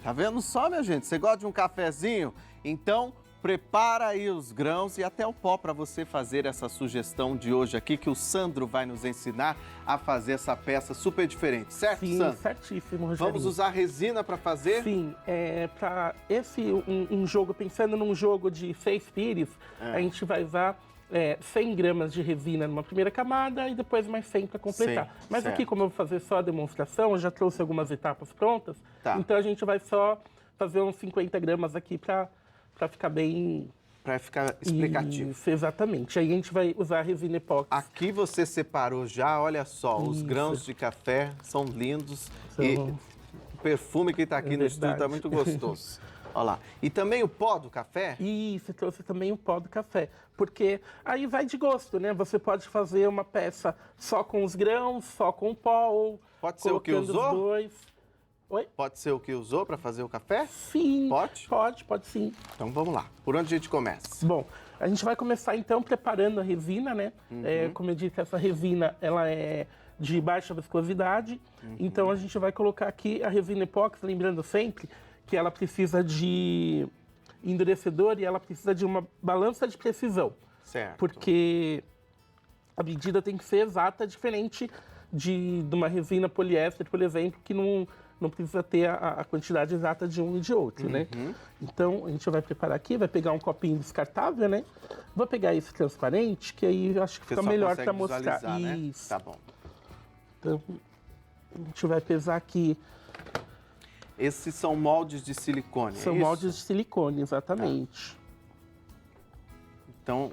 Tá vendo só, minha gente? Você gosta de um cafezinho? Então, prepara aí os grãos e até o pó para você fazer essa sugestão de hoje aqui, que o Sandro vai nos ensinar a fazer essa peça super diferente, certo, Sim, Sandro? certíssimo, Rogério. Vamos usar resina para fazer? Sim, para um jogo, pensando num jogo de 6 pires, a gente vai usar 100 gramas de resina numa primeira camada e depois mais 100 para completar. Sim, Mas certo. aqui, como eu vou fazer só a demonstração, eu já trouxe algumas etapas prontas, Tá. então a gente vai só fazer uns 50 gramas aqui para ficar bem... Para ficar explicativo. Isso, exatamente. Aí a gente vai usar a resina epóxi. Aqui você separou já, olha só, os Isso. grãos de café são lindos São. e o perfume que está aqui no estúdio está muito gostoso. Olha lá. E também o pó do café? Isso, trouxe também o pó do café, porque aí vai de gosto, né? Você pode fazer uma peça só com os grãos, só com o pó, ou Pode ser o que colocando usou? os dois. Oi? Pode ser o que usou para fazer o café? Sim. Pode? Pode sim. Então vamos lá. Por onde a gente começa? Bom, a gente vai começar então preparando a resina, né? Como eu disse, essa resina ela é de baixa viscosidade, então a gente vai colocar aqui a resina epóxi, lembrando sempre que ela precisa de endurecedor e ela precisa de uma balança de precisão. Certo. Porque a medida tem que ser exata, diferente de uma resina poliéster, por exemplo, que não precisa ter a quantidade exata de um e de outro, né? Então, a gente vai preparar aqui, vai pegar um copinho descartável, né? Vou pegar esse transparente, que aí eu acho que fica melhor para mostrar. Né? Isso. Tá bom. Então, a gente vai pesar aqui. Esses são moldes de silicone, São é isso? moldes de silicone, exatamente. Então,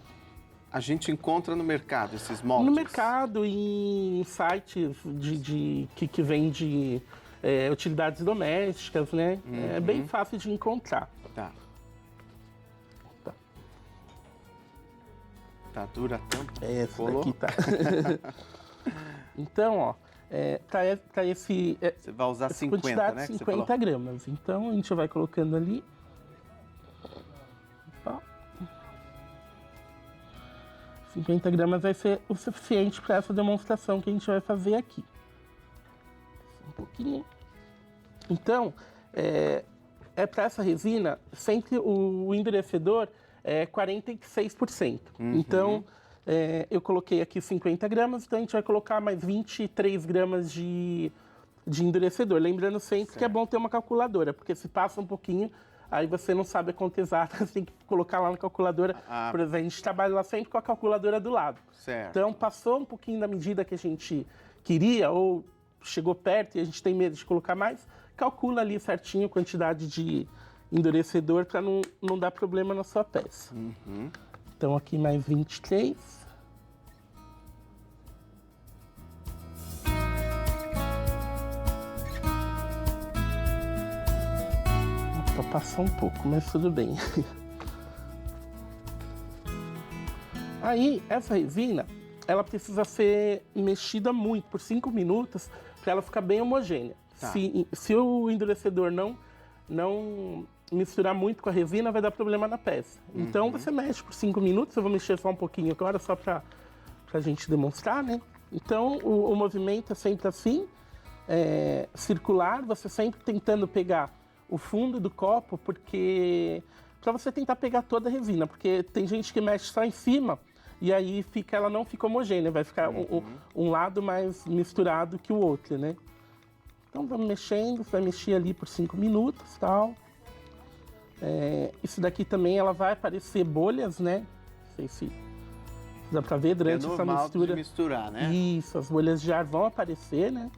a gente encontra no mercado esses moldes? No mercado e em sites que vende utilidades domésticas, né? É bem fácil de encontrar. Tá. Tá. Tá dura a tampa? Essa Colou? daqui tá. Então, ó, para esse... Você vai usar essa 50, quantidade, né? que você 50 falou. gramas. Então, a gente vai colocando ali. Opa. 50 gramas vai ser o suficiente para essa demonstração que a gente vai fazer aqui. Um pouquinho. Então, para essa resina, sempre o endurecedor é 46%. Então, eu coloquei aqui 50 gramas, então a gente vai colocar mais 23 gramas de endurecedor. Lembrando sempre que é bom ter uma calculadora, porque se passa um pouquinho, aí você não sabe a conta exata, você tem que colocar lá na calculadora. Por exemplo, a gente trabalha lá sempre com a calculadora do lado. Certo. Então, passou um pouquinho da medida que a gente queria, ou chegou perto e a gente tem medo de colocar mais, calcula ali certinho a quantidade de endurecedor para não dar problema na sua peça. Então, aqui mais 23. Passar um pouco, mas tudo bem. Aí, essa resina, ela precisa ser mexida muito, por 5 minutos, para ela ficar bem homogênea. Tá. Se o endurecedor não misturar muito com a resina, vai dar problema na peça. Então, você mexe por 5 minutos, eu vou mexer só um pouquinho agora, só para a gente demonstrar, né? Então, o movimento é sempre assim, circular, você sempre tentando pegar o fundo do copo, porque para você tentar pegar toda a resina, porque tem gente que mexe só em cima e aí ela não fica homogênea, vai ficar um lado mais misturado que o outro, né? Então vamos mexendo, vai mexer ali por 5 minutos e tal. Isso daqui também ela vai aparecer bolhas, né? Não sei se dá para ver durante essa mistura. De misturar, né? Isso, as bolhas de ar vão aparecer, né?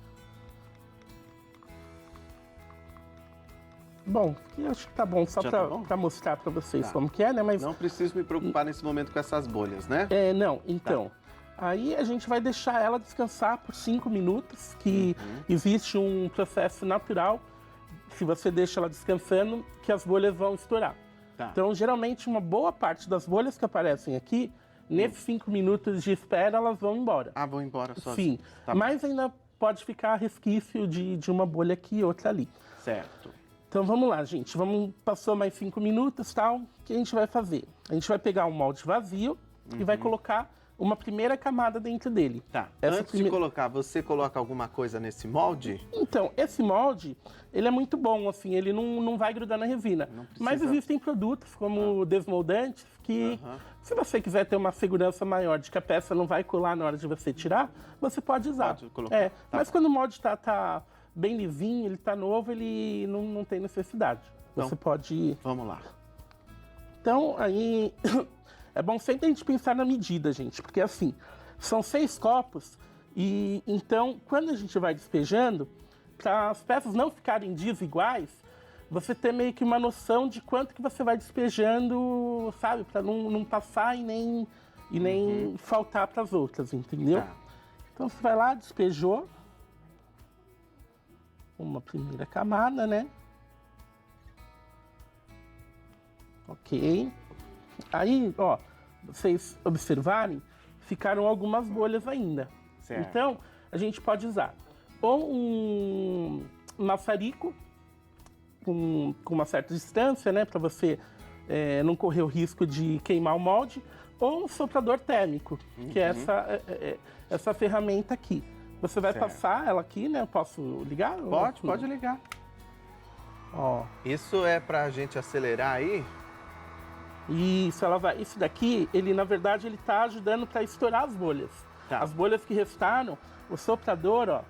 Bom, eu acho que tá bom, só para mostrar para vocês como que é, né? Mas não preciso me preocupar nesse momento com essas bolhas, né? Não, então. Aí a gente vai deixar ela descansar por 5 minutos, que existe um processo natural, se você deixa ela descansando, que as bolhas vão estourar. Tá. Então, geralmente, uma boa parte das bolhas que aparecem aqui, nesses 5 minutos de espera, elas vão embora. Ah, vão embora Sim, sozinhas. Tá mas ainda pode ficar resquício de uma bolha aqui e outra ali. Certo. Então vamos lá, gente. Passou mais 5 minutos, tal. O que a gente vai fazer? A gente vai pegar um molde vazio e vai colocar uma primeira camada dentro dele. Tá. Essa Antes de colocar, você coloca alguma coisa nesse molde? Então, esse molde, ele é muito bom, assim, ele não vai grudar na resina. Mas existem produtos como desmoldantes que, se você quiser ter uma segurança maior de que a peça não vai colar na hora de você tirar, você pode usar. Pode colocar. Tá. Mas quando o molde tá bem lisinho, ele tá novo, ele não tem necessidade. Então, você pode... Vamos lá. Então, aí... É bom sempre a gente pensar na medida, gente, porque assim, são 6 copos e então, quando a gente vai despejando, para as peças não ficarem desiguais, você ter meio que uma noção de quanto que você vai despejando, sabe? Para não passar e nem faltar para as outras, entendeu? Tá. Então você vai lá, despejou uma primeira camada, né? Ok. Aí, ó, vocês observarem, ficaram algumas bolhas ainda. Certo. Então, a gente pode usar ou um maçarico com uma certa distância, né, para você não correr o risco de queimar o molde, ou um soprador térmico, que é essa ferramenta aqui. Você vai passar ela aqui, né? Eu posso ligar? Pode ligar. Ó. Isso é pra gente acelerar aí? Isso daqui, ele na verdade ele tá ajudando para estourar as bolhas. Tá. As bolhas que restaram, o soprador, ó,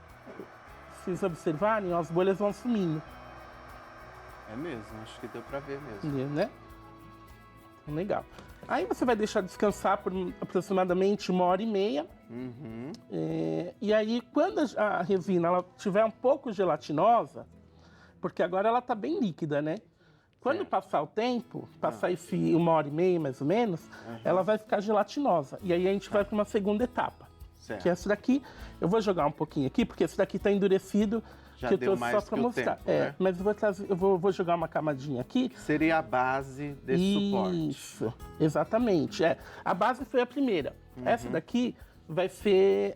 se vocês observarem, ó, as bolhas vão sumindo. É mesmo, acho que deu pra ver mesmo. Né? Legal. Aí você vai deixar descansar por aproximadamente 1h30. E aí, quando a resina ela tiver um pouco gelatinosa, porque agora ela tá bem líquida, né? Quando passar o tempo, passar esse 1h30 mais ou menos, ela vai ficar gelatinosa. E aí a gente vai para uma segunda etapa. Certo. Que é essa daqui. Eu vou jogar um pouquinho aqui, porque esse daqui tá endurecido. Já que eu deu trouxe mais só para que o mostrar. tempo, né? Mas eu vou jogar uma camadinha aqui. Seria a base desse suporte. Isso, exatamente. A base foi a primeira. Essa daqui vai ser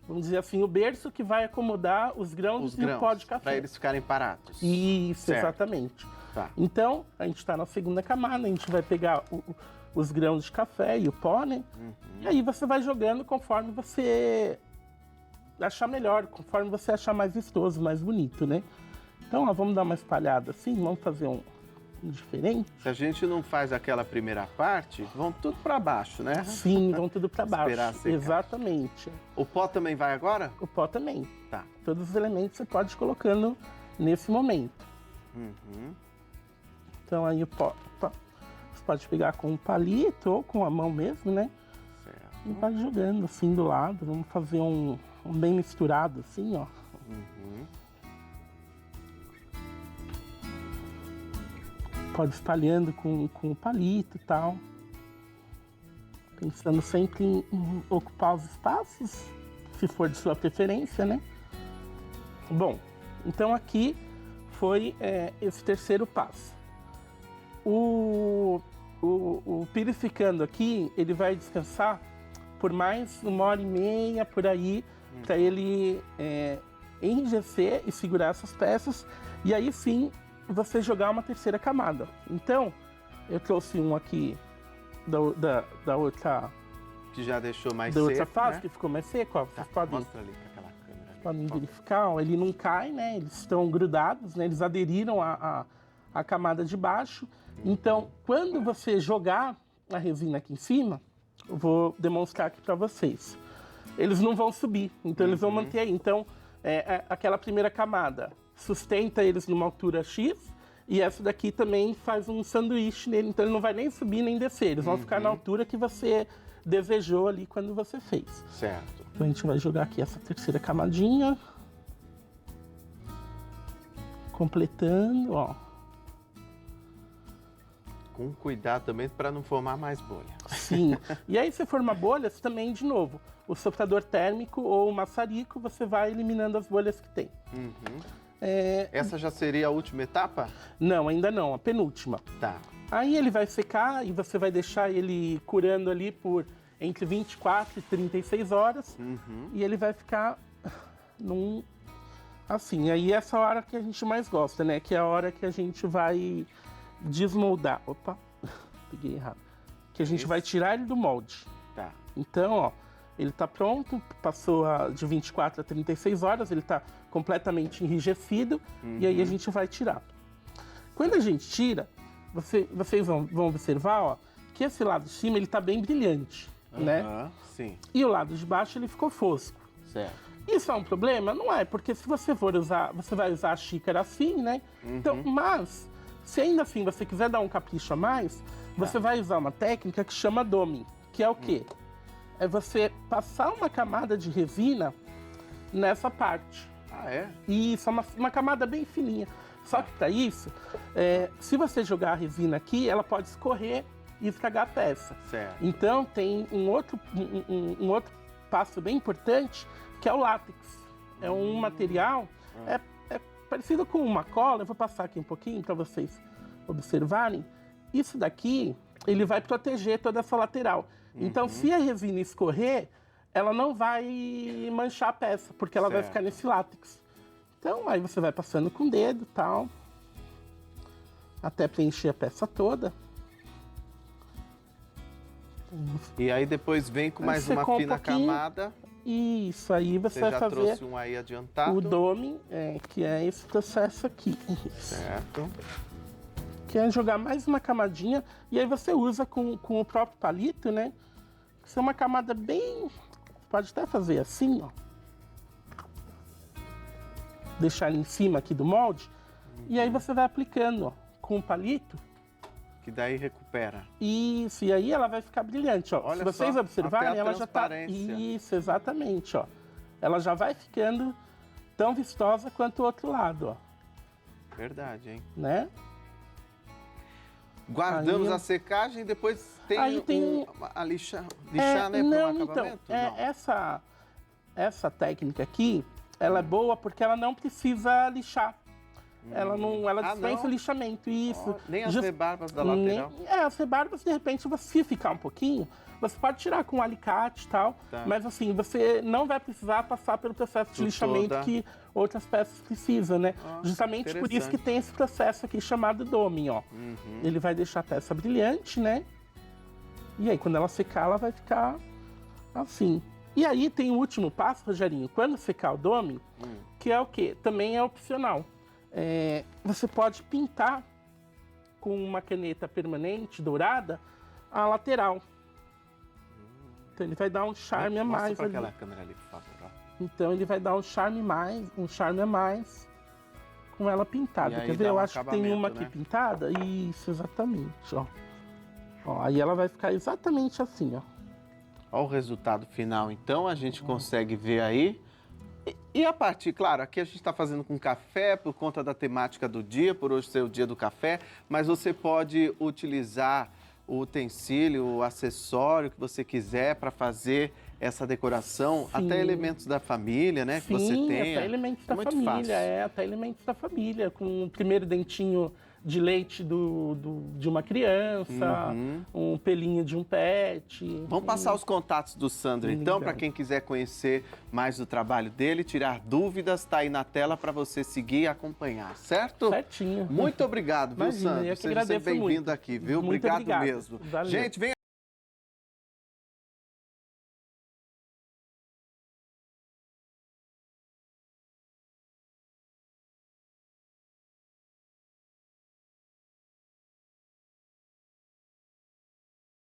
vamos dizer assim, o berço que vai acomodar os grãos e o pó de café. Para eles ficarem parados. Isso, certo. Exatamente. Tá. Então, a gente está na segunda camada, a gente vai pegar os grãos de café e o pó, né? E aí você vai jogando conforme você achar melhor, conforme você achar mais vistoso, mais bonito, né? Então, ó, vamos dar uma espalhada assim, vamos fazer um diferente. Se a gente não faz aquela primeira parte, vão tudo para baixo, né? Sim, vão tudo para baixo. Esperar secar. Exatamente. O pó também vai agora? O pó também. Tá. Todos os elementos você pode ir colocando nesse momento. Então aí o pó, você pode pegar com um palito ou com a mão mesmo, né? Certo. E vai jogando assim do lado. Vamos fazer um bem misturado assim, ó. Pode ir espalhando com o palito e tal. Pensando sempre em ocupar os espaços, se for de sua preferência, né? Bom, então aqui foi esse terceiro passo. O pirificando aqui, ele vai descansar por mais 1h30 por aí, para ele enrijecer e segurar essas peças, e aí sim você jogar uma terceira camada. Então, eu trouxe um aqui da outra... Que já deixou mais da seco, outra fase, né? que ficou mais seco, ó. Tá, Vocês podem... mostra ali com aquela câmera. Ali. Podem verificar, ó, ele não cai, né? Eles estão grudados, né? Eles aderiram à camada de baixo. Então, quando você jogar a resina aqui em cima, eu vou demonstrar aqui para vocês. Eles não vão subir, então eles vão manter aí. Então, aquela primeira camada sustenta eles numa altura X, e essa daqui também faz um sanduíche nele, então ele não vai nem subir nem descer. Eles vão ficar na altura que você desejou ali quando você fez. Certo. Então a gente vai jogar aqui essa terceira camadinha. Completando, ó. Com cuidado também para não formar mais bolha. Sim. E aí, se formar bolhas, também, de novo, o soprador térmico ou o maçarico, você vai eliminando as bolhas que tem. Essa já seria a última etapa? Não, ainda não, a penúltima. Tá. Aí ele vai secar e você vai deixar ele curando ali por entre 24 e 36 horas. E ele vai ficar assim. Aí essa hora que a gente mais gosta, né? Que é a hora que a gente vai desmoldar. Opa, peguei errado. Que a gente vai tirar ele do molde. Tá. Então, ó, ele tá pronto, passou de 24 a 36 horas, ele tá completamente enrijecido, e aí a gente vai tirar. Quando a gente tira, vocês vão observar, ó, que esse lado de cima ele tá bem brilhante, né? Sim. E o lado de baixo ele ficou fosco. Certo. Isso é um problema? Não é, porque se você for usar, você vai usar a xícara assim, né? Então, mas, se ainda assim você quiser dar um capricho a mais, você vai usar uma técnica que chama doming, que é o quê? É você passar uma camada de resina nessa parte. Ah, é? Isso, uma camada bem fininha. Só que para isso, se você jogar a resina aqui, ela pode escorrer e estragar a peça. Certo. Então, tem um outro passo bem importante, que é o látex. É um material, é parecido com uma cola. Eu vou passar aqui um pouquinho para vocês observarem. Isso daqui, ele vai proteger toda essa lateral. Então, se a resina escorrer, ela não vai manchar a peça, porque ela vai ficar nesse látex. Então, aí você vai passando com o dedo e tal, até preencher a peça toda. E aí depois vem com mais uma fina camada. Isso, aí você vai já fazer trouxe um aí adiantado. o doming, que é esse processo aqui. Certo. Que é jogar mais uma camadinha, e aí você usa com o próprio palito, né? Isso é uma camada bem... Pode até fazer assim, ó. Deixar ele em cima aqui do molde. E aí você vai aplicando, ó, com o palito. Que daí recupera. Isso, e aí ela vai ficar brilhante, ó. Olha se vocês só, observarem, até a ela já tá... transparência. Isso, exatamente, ó. Ela já vai ficando tão vistosa quanto o outro lado, ó. Verdade, hein? Né? Guardamos Aí- a secagem e depois tem, Aí tem a lixar, né, para não, um então, acabamento? Não. essa técnica aqui, ela é boa porque ela não precisa lixar. Ela dispensa não? lishamento, isso. Ó, nem as Just- rebarbas da lateral? as rebarbas, de repente, se ficar um pouquinho, você pode tirar com um alicate e tal, Tá. mas assim, você não vai precisar passar pelo processo de Por lixamento toda- que outras peças precisam, né? Ah, Justamente por isso interessante. que tem esse processo aqui chamado doming, ó. Ele vai deixar a peça brilhante, né? E aí, quando ela secar, ela vai ficar assim. E aí tem o último passo, Rogerinho, quando secar o doming, que é o quê? Também é opcional. Você pode pintar com uma caneta permanente dourada a lateral. Então ele vai dar um charme a mais Mostra ali. para aquela câmera ali, por favor. Ó. Então ele vai dar um charme a mais com ela pintada. E aí Quer ver? dá Eu um acho que tem uma acabamento, aqui né? pintada. Isso, exatamente, ó. Ó, aí ela vai ficar exatamente assim, ó. Olha o resultado final, então, a gente consegue ver aí. E a partir, claro, aqui a gente está fazendo com café por conta da temática do dia, por hoje ser o dia do café, mas você pode utilizar o utensílio, o acessório que você quiser para fazer essa decoração, Sim. até elementos da família, né, que Sim, você tenha. até elementos da Muito família, fácil. até elementos da família, com o primeiro dentinho de leite de uma criança, um pelinho de um pet. Vamos passar os contatos do Sandro, então, para quem quiser conhecer mais do trabalho dele, tirar dúvidas, está aí na tela para você seguir e acompanhar, certo? Certinho. Muito obrigado, viu, Imagina, Sandro? eu que Seja agradeço sempre bem-vindo muito. aqui, viu? Muito Obrigado obrigado. mesmo. Valeu. Gente, vem